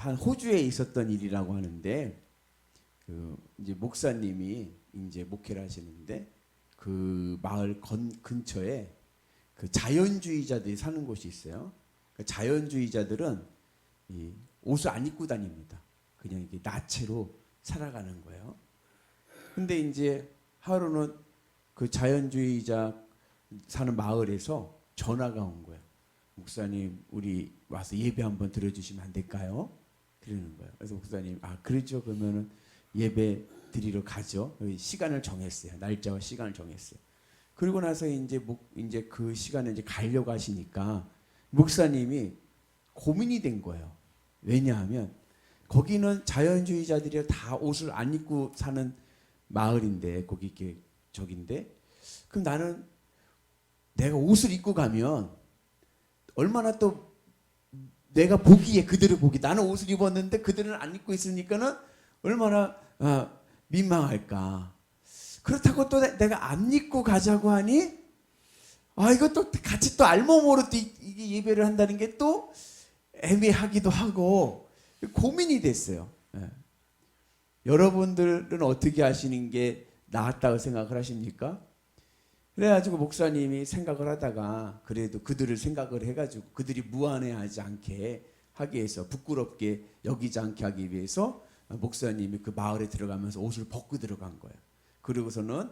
한 호주에 있었던 일이라고 하는데 이제 목사님이 이제 목회를 하시는데 그 마을 근처에 그 자연주의자들이 사는 곳이 있어요. 그 자연주의자들은 이 옷을 안 입고 다닙니다. 그냥 이게 나체로 살아가는 거예요. 근데 이제 하루는 그 자연주의자 사는 마을에서 전화가 온 거예요. 목사님, 우리 와서 예배 한번 드려주시면 안 될까요? 그러는 거예요. 그래서 목사님, 그러죠. 그러면은 예배 드리러 가죠. 시간을 정했어요. 날짜와 시간을 정했어요. 그리고 나서 이제 그 시간에 이제 가려고 하시니까 목사님이 고민이 된 거예요. 왜냐하면 거기는 자연주의자들이 다 옷을 안 입고 사는 마을인데 거기 이렇게 저긴데 그럼 나는 내가 옷을 입고 가면 얼마나 또 내가 보기에 그들을 보기 나는 옷을 입었는데 그들은 안 입고 있으니까는 얼마나 민망할까. 그렇다고 또 내가 안 입고 가자고 하니 이것도 같이 또 알몸으로 또 이게 예배를 한다는 게 또 애매하기도 하고 고민이 됐어요. 여러분들은 어떻게 하시는 게 낫다고 생각을 하십니까? 그래가지고 목사님이 생각을 하다가 그래도 그들을 생각을 해가지고 그들이 무안해하지 않게 하기 위해서 부끄럽게 여기지 않게 하기 위해서 목사님이 그 마을에 들어가면서 옷을 벗고 들어간 거예요. 그러고서는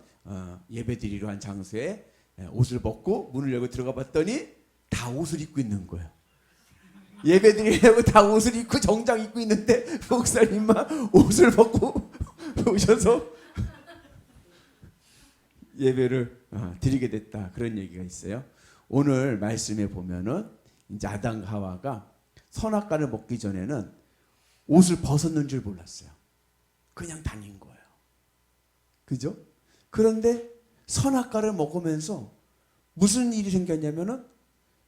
예배드리러 한 장소에 옷을 벗고 문을 열고 들어가 봤더니 다 옷을 입고 있는 거예요. 예배드리려고 다 옷을 입고 정장 입고 있는데 목사님만 옷을 벗고 오셔서 예배를 드리게 됐다. 그런 얘기가 있어요. 오늘 말씀에 보면은 이제 아담과 하와가 선악과를 먹기 전에는 옷을 벗었는 줄 몰랐어요. 그냥 다닌 거예요. 그죠? 그런데 선악과를 먹으면서 무슨 일이 생겼냐면은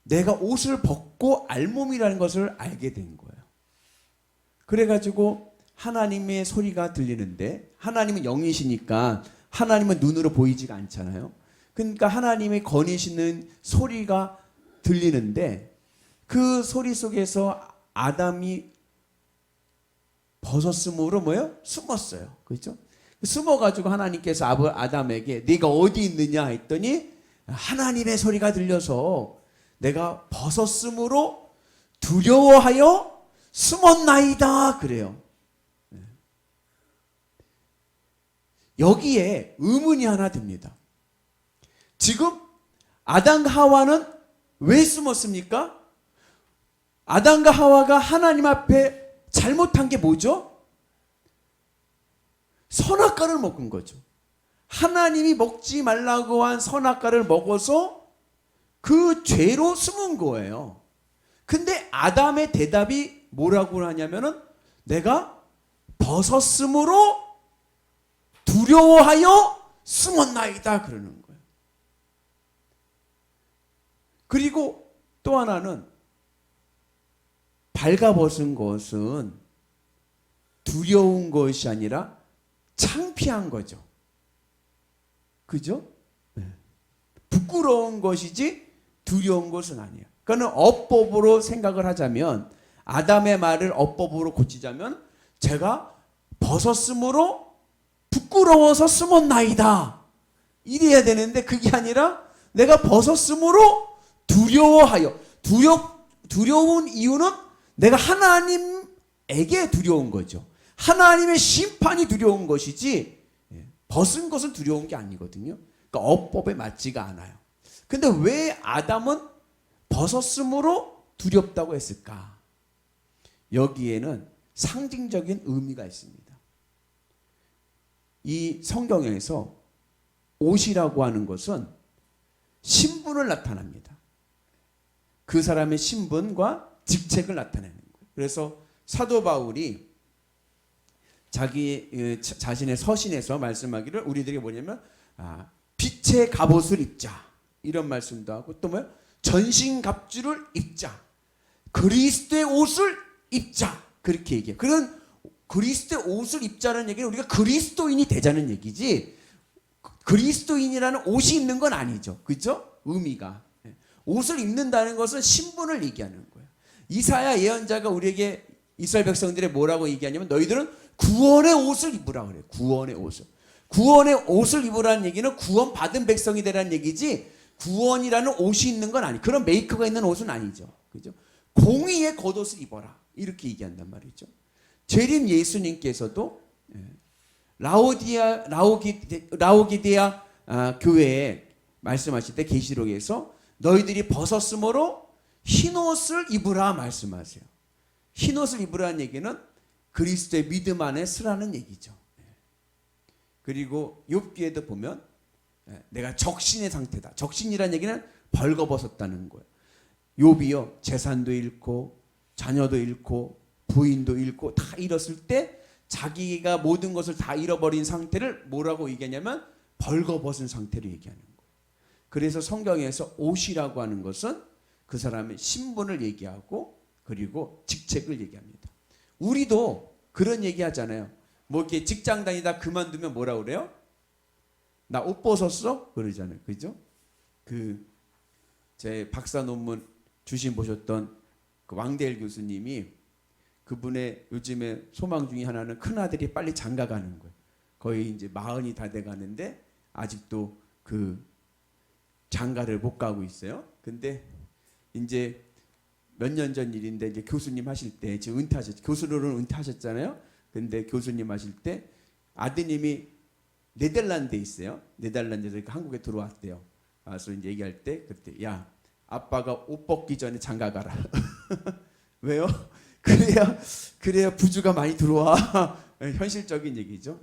내가 옷을 벗고 알몸이라는 것을 알게 된 거예요. 그래가지고 하나님의 소리가 들리는데 하나님은 영이시니까 하나님은 눈으로 보이지가 않잖아요. 그러니까 하나님의 거니시는 소리가 들리는데 그 소리 속에서 아담이 벗었으므로 뭐예요? 숨었어요. 그렇죠? 숨어가지고 하나님께서 아담에게 네가 어디 있느냐 했더니 하나님의 소리가 들려서 내가 벗었으므로 두려워하여 숨었나이다 그래요. 여기에 의문이 하나 듭니다. 지금 아담과 하와는 왜 숨었습니까? 아담과 하와가 하나님 앞에 잘못한 게 뭐죠? 선악과를 먹은 거죠. 하나님이 먹지 말라고 한 선악과를 먹어서 그 죄로 숨은 거예요. 근데 아담의 대답이 뭐라고 하냐면은 내가 벗었으므로 두려워하여 숨었나이다 그러는 거예요. 그리고 또 하나는 발가벗은 것은 두려운 것이 아니라 창피한 거죠. 그죠? 네. 부끄러운 것이지 두려운 것은 아니에요. 그러니까 어법으로 생각을 하자면 아담의 말을 어법으로 고치자면 제가 벗었으므로 부끄러워서 숨었나이다. 이래야 되는데 그게 아니라 내가 벗었으므로 두려워하여 두려운 이유는 내가 하나님에게 두려운 거죠. 하나님의 심판이 두려운 것이지 벗은 것은 두려운 게 아니거든요. 그러니까 어법에 맞지가 않아요. 근데 왜 아담은 벗었으므로 두렵다고 했을까? 여기에는 상징적인 의미가 있습니다. 이 성경에서 옷이라고 하는 것은 신분을 나타납니다. 그 사람의 신분과 직책을 나타내는 거예요. 그래서 사도 바울이 자기 자신의 서신에서 말씀하기를 우리들이 뭐냐면 빛의 갑옷을 입자 이런 말씀도 하고 또 뭐요? 전신갑주를 입자 그리스도의 옷을 입자 그렇게 얘기해요. 그런 그리스도의 옷을 입자는 얘기는 우리가 그리스도인이 되자는 얘기지 그리스도인이라는 옷이 있는 건 아니죠. 그렇죠? 의미가 옷을 입는다는 것은 신분을 얘기하는 거예요. 이사야 예언자가 우리에게 이스라엘 백성들이 뭐라고 얘기하냐면 너희들은 구원의 옷을 입으라 그래요. 구원의 옷을. 구원의 옷을 입으라는 얘기는 구원 받은 백성이 되라는 얘기지 구원이라는 옷이 있는 건 아니. 그런 메이커가 있는 옷은 아니죠. 그죠? 공의의 겉옷을 입어라. 이렇게 얘기한단 말이죠. 재림 예수님께서도 라오디게아 교회에 말씀하실 때 계시록에서 너희들이 벗었으므로 흰옷을 입으라 말씀하세요. 흰옷을 입으라는 얘기는 그리스도의 믿음 안에 서라는 얘기죠. 그리고 욥기에도 보면 내가 적신의 상태다. 적신이라는 얘기는 벌거벗었다는 거예요. 욥이요 재산도 잃고 자녀도 잃고 부인도 잃고 다 잃었을 때 자기가 모든 것을 다 잃어버린 상태를 뭐라고 얘기하냐면 벌거벗은 상태로 얘기하는 거예요. 그래서 성경에서 옷이라고 하는 것은 그 사람의 신분을 얘기하고 그리고 직책을 얘기합니다. 우리도 그런 얘기 하잖아요. 뭐 이렇게 직장 다니다 그만두면 뭐라 그래요? 나 옷 벗었어? 그러잖아요. 그죠? 제 박사 논문 주신 보셨던 그 왕대일 교수님이 그분의 요즘에 소망 중에 하나는 큰아들이 빨리 장가 가는 거예요. 거의 이제 40이 다 돼 가는데 아직도 그 장가를 못 가고 있어요. 근데 이제 몇 년 전 일인데 이제 교수님 하실 때 지금 교수로는 은퇴하셨잖아요. 근데 교수님 하실 때 아드님이 네덜란드에 있어요. 네덜란드에서 한국에 들어왔대요. 와서 이제 얘기할 때 그때 야 아빠가 옷 벗기 전에 장가 가라. 왜요? 그래야 부주가 많이 들어와. 현실적인 얘기죠.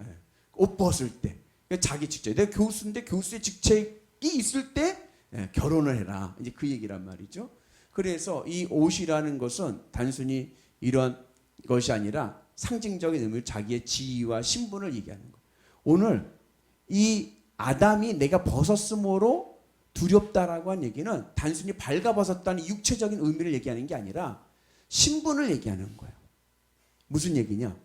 옷 벗을 때 자기 직책. 내가 교수인데 교수의 직책이 있을 때 결혼을 해라. 이제 그 얘기란 말이죠. 그래서 이 옷이라는 것은 단순히 이런 것이 아니라 상징적인 의미로 자기의 지위와 신분을 얘기하는 거예요. 오늘 이 아담이 내가 벗었으므로 두렵다라고 한 얘기는 단순히 발가벗었다는 육체적인 의미를 얘기하는 게 아니라 신분을 얘기하는 거예요. 무슨 얘기냐?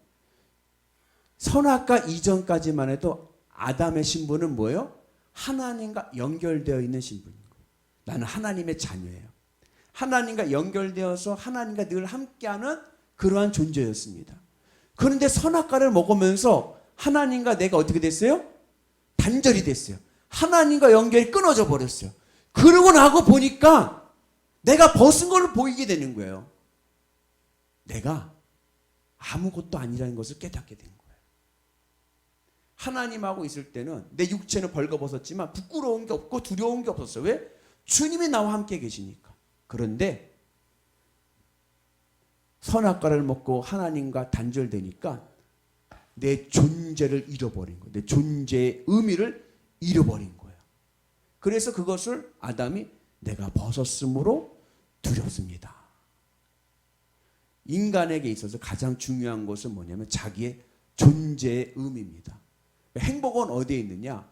선악과 이전까지만 해도 아담의 신분은 뭐예요? 하나님과 연결되어 있는 신분인 거예요. 나는 하나님의 자녀예요. 하나님과 연결되어서 하나님과 늘 함께하는 그러한 존재였습니다. 그런데 선악과를 먹으면서 하나님과 내가 어떻게 됐어요? 단절이 됐어요. 하나님과 연결이 끊어져 버렸어요. 그러고 나고 보니까 내가 벗은 걸로 보이게 되는 거예요. 내가 아무것도 아니라는 것을 깨닫게 된 거예요. 하나님하고 있을 때는 내 육체는 벌거벗었지만 부끄러운 게 없고 두려운 게 없었어요. 왜? 주님이 나와 함께 계시니까. 그런데 선악과를 먹고 하나님과 단절되니까 내 존재를 잃어버린 거예요. 내 존재의 의미를 잃어버린 거예요. 그래서 그것을 아담이 내가 벗었으므로 두렵습니다. 인간에게 있어서 가장 중요한 것은 뭐냐면 자기의 존재의 의미입니다. 행복은 어디에 있느냐?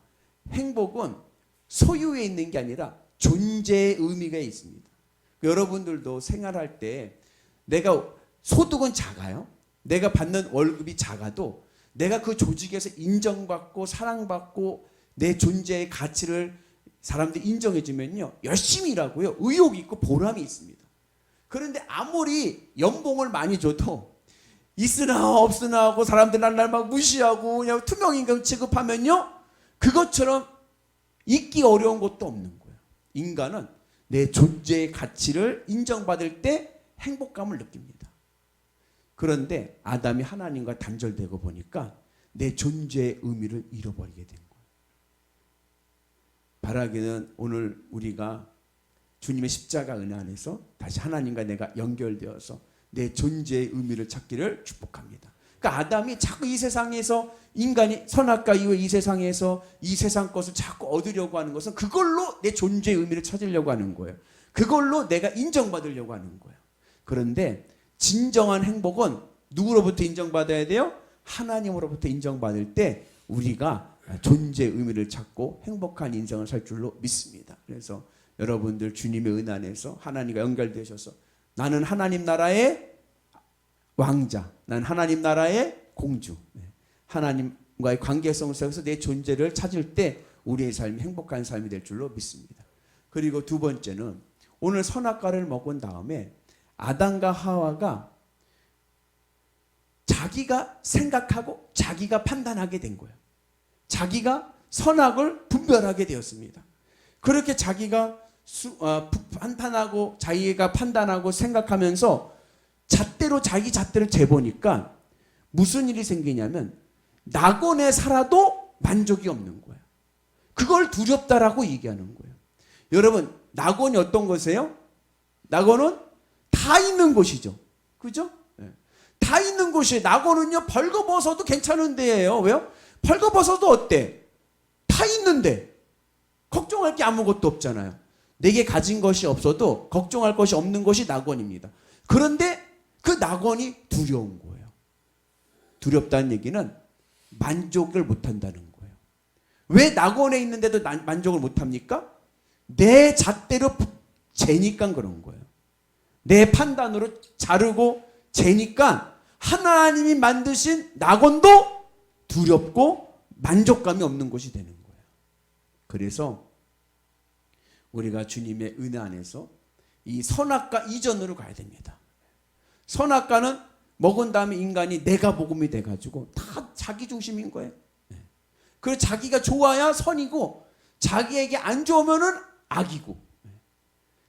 행복은 소유에 있는 게 아니라 존재의 의미가 있습니다. 여러분들도 생활할 때 내가 소득은 작아요. 내가 받는 월급이 작아도 내가 그 조직에서 인정받고 사랑받고 내 존재의 가치를 사람들이 인정해주면요 열심히 일하고요 의욕이 있고 보람이 있습니다. 그런데 아무리 연봉을 많이 줘도 있으나 없으나 하고 사람들 날 막 무시하고 그냥 투명인간 취급하면요 그것처럼 있기 어려운 것도 없는 거예요. 인간은 내 존재의 가치를 인정받을 때 행복감을 느낍니다. 그런데 아담이 하나님과 단절되고 보니까 내 존재의 의미를 잃어버리게 된 거예요. 바라기는 오늘 우리가 주님의 십자가 은혜 안에서 다시 하나님과 내가 연결되어서 내 존재의 의미를 찾기를 축복합니다. 그러니까 아담이 자꾸 이 세상에서 인간이 선악과 이후에 이 세상에서 이 세상 것을 자꾸 얻으려고 하는 것은 그걸로 내 존재의 의미를 찾으려고 하는 거예요. 그걸로 내가 인정받으려고 하는 거예요. 그런데 진정한 행복은 누구로부터 인정받아야 돼요? 하나님으로부터 인정받을 때 우리가 존재의 의미를 찾고 행복한 인생을 살 줄로 믿습니다. 그래서 여러분들 주님의 은혜 안에서 하나님과 연결되셔서 나는 하나님 나라의 왕자, 나는 하나님 나라의 공주, 하나님과의 관계성을 속에서 내 존재를 찾을 때 우리의 삶이 행복한 삶이 될 줄로 믿습니다. 그리고 두 번째는 오늘 선악과를 먹은 다음에 아담과 하와가 자기가 생각하고 자기가 판단하게 된 거예요. 자기가 선악을 분별하게 되었습니다. 그렇게 자기가 판단하고 자기가 판단하고 생각하면서 자기 잣대로 재보니까 무슨 일이 생기냐면 낙원에 살아도 만족이 없는 거예요. 그걸 두렵다라고 얘기하는 거예요. 여러분, 낙원이 어떤 곳이에요? 낙원은 다 있는 곳이죠. 그죠? 네. 다 있는 곳이에요. 낙원은요, 벌거벗어도 괜찮은 데예요. 왜요? 벌거벗어도 어때? 다 있는데 걱정할 게 아무것도 없잖아요. 내게 가진 것이 없어도 걱정할 것이 없는 것이 낙원입니다. 그런데 그 낙원이 두려운 거예요. 두렵다는 얘기는 만족을 못한다는 거예요. 왜 낙원에 있는데도 만족을 못합니까? 내 잣대로 재니까 그런 거예요. 내 판단으로 자르고 재니까 하나님이 만드신 낙원도 두렵고 만족감이 없는 것이 되는 거예요. 그래서 우리가 주님의 은혜 안에서 이 선악과 이전으로 가야 됩니다. 선악과는 먹은 다음에 인간이 내가 복음이 돼가지고 다 자기 중심인 거예요. 그리고 자기가 좋아야 선이고 자기에게 안 좋으면은 악이고,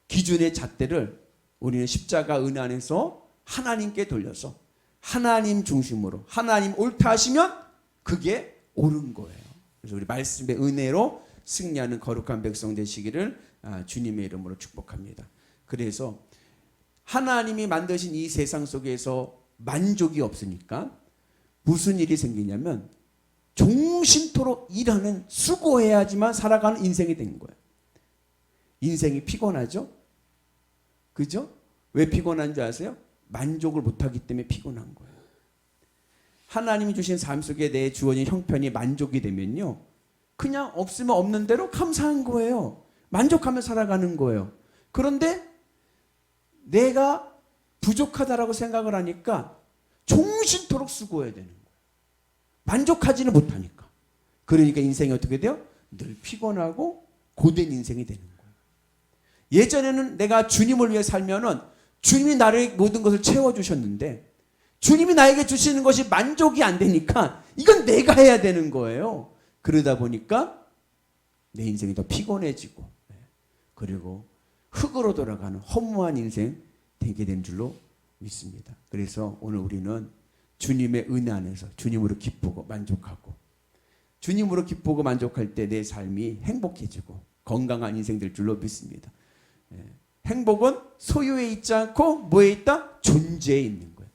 기준의 잣대를 우리는 십자가 은혜 안에서 하나님께 돌려서 하나님 중심으로 하나님 옳다 하시면 그게 옳은 거예요. 그래서 우리 말씀의 은혜로 승리하는 거룩한 백성 되시기를 주님의 이름으로 축복합니다. 그래서 하나님이 만드신 이 세상 속에서 만족이 없으니까 무슨 일이 생기냐면 종신토록 일하는, 수고해야지만 살아가는 인생이 된 거예요. 인생이 피곤하죠? 그죠? 왜 피곤한 줄 아세요? 만족을 못하기 때문에 피곤한 거예요. 하나님이 주신 삶 속에 내 주어진 형편이 만족이 되면요, 그냥 없으면 없는 대로 감사한 거예요. 만족하며 살아가는 거예요. 그런데 내가 부족하다라고 생각을 하니까 종신토록 수고해야 되는 거예요. 만족하지는 못하니까. 그러니까 인생이 어떻게 돼요? 늘 피곤하고 고된 인생이 되는 거예요. 예전에는 내가 주님을 위해 살면은 주님이 나를 모든 것을 채워주셨는데 주님이 나에게 주시는 것이 만족이 안 되니까 이건 내가 해야 되는 거예요. 그러다 보니까 내 인생이 더 피곤해지고, 그리고 흙으로 돌아가는 허무한 인생 되게 된 줄로 믿습니다. 그래서 오늘 우리는 주님의 은혜 안에서 주님으로 기쁘고 만족하고, 주님으로 기쁘고 만족할 때 내 삶이 행복해지고 건강한 인생 될 줄로 믿습니다. 행복은 소유에 있지 않고 뭐에 있다? 존재에 있는 거예요.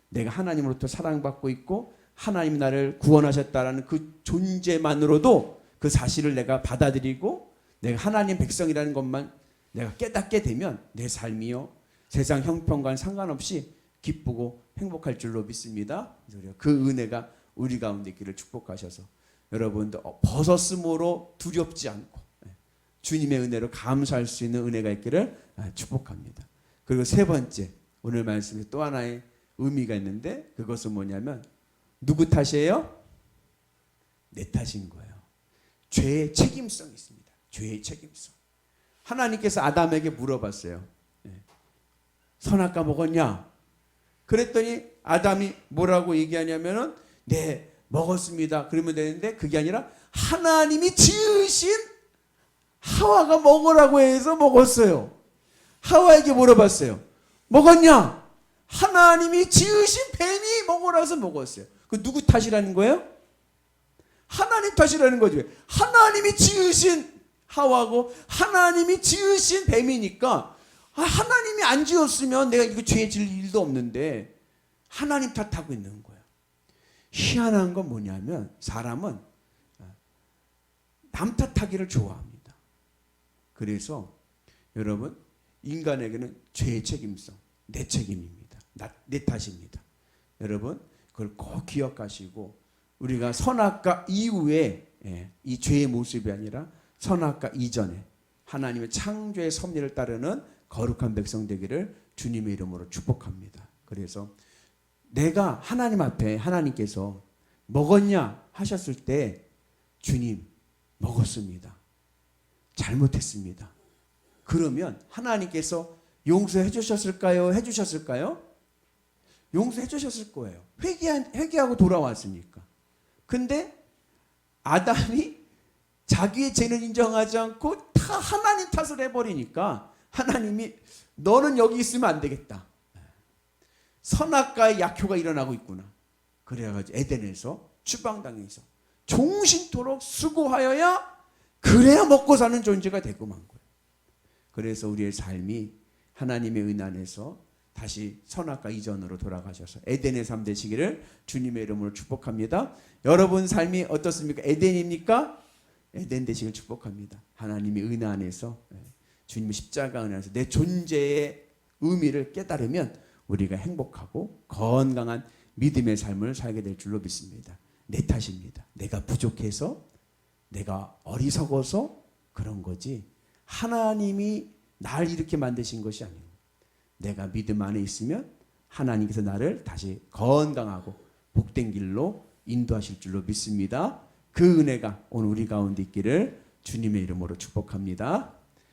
내가 하나님으로부터 사랑받고 있고 하나님이 나를 구원하셨다라는 그 존재만으로도 그 사실을 내가 받아들이고 내가 하나님 백성이라는 것만 내가 깨닫게 되면 내 삶이요, 세상 형편과는 상관없이 기쁘고 행복할 줄로 믿습니다. 그 은혜가 우리 가운데 있기를 축복하셔서 여러분도 벗었으므로 두렵지 않고 주님의 은혜로 감사할 수 있는 은혜가 있기를 축복합니다. 그리고 세 번째, 오늘 말씀에 또 하나의 의미가 있는데 그것은 뭐냐면 누구 탓이에요? 내 탓인 거예요. 죄의 책임성이 있습니다. 죄의 책임성. 하나님께서 아담에게 물어봤어요. 선악과 먹었냐? 그랬더니 아담이 뭐라고 얘기하냐면은 네, 먹었습니다. 그러면 되는데 그게 아니라 하나님이 지으신 하와가 먹으라고 해서 먹었어요. 하와에게 물어봤어요. 먹었냐? 하나님이 지으신 뱀이 먹으라고 해서 먹었어요. 그 누구 탓이라는 거예요? 하나님 탓이라는 거죠. 하나님이 지으신 하와고 하나님이 지으신 뱀이니까 하나님이 안 지었으면 내가 이거 죄 질 일도 없는데 하나님 탓하고 있는 거예요. 희한한 건 뭐냐면 사람은 남 탓하기를 좋아합니다. 그래서 여러분, 인간에게는 죄의 책임성, 내 책임입니다. 내 탓입니다. 여러분, 그걸 꼭 기억하시고 우리가 선악과 이후에 이 죄의 모습이 아니라 선악과 이전에 하나님의 창조의 섭리를 따르는 거룩한 백성 되기를 주님의 이름으로 축복합니다. 그래서 내가 하나님 앞에 하나님께서 먹었냐 하셨을 때 주님 먹었습니다. 잘못했습니다. 그러면 하나님께서 용서해 주셨을까요? 해 주셨을까요? 용서해 주셨을 거예요. 회개하고 돌아왔으니까. 근데 아담이 자기의 죄는 인정하지 않고 다 하나님 탓을 해버리니까 하나님이 너는 여기 있으면 안 되겠다. 선악과의 약효가 일어나고 있구나. 그래가지고 에덴에서 추방당해서 종신토록 수고하여야 그래야 먹고 사는 존재가 되고 만 거예요. 그래서 우리의 삶이 하나님의 은혜 안에서 다시 선악과 이전으로 돌아가셔서 에덴의 삶 되시기를 주님의 이름으로 축복합니다. 여러분 삶이 어떻습니까? 에덴입니까? 에덴 되시길 축복합니다. 하나님의 은혜 안에서 주님의 십자가 은혜 안에서 내 존재의 의미를 깨달으면 우리가 행복하고 건강한 믿음의 삶을 살게 될 줄로 믿습니다. 내 탓입니다. 내가 부족해서, 내가 어리석어서 그런 거지 하나님이 날 이렇게 만드신 것이 아니에요. 내가 믿음 안에 있으면 하나님께서 나를 다시 건강하고 복된 길로 인도하실 줄로 믿습니다. 그 은혜가 오늘 우리 가운데 있기를 주님의 이름으로 축복합니다.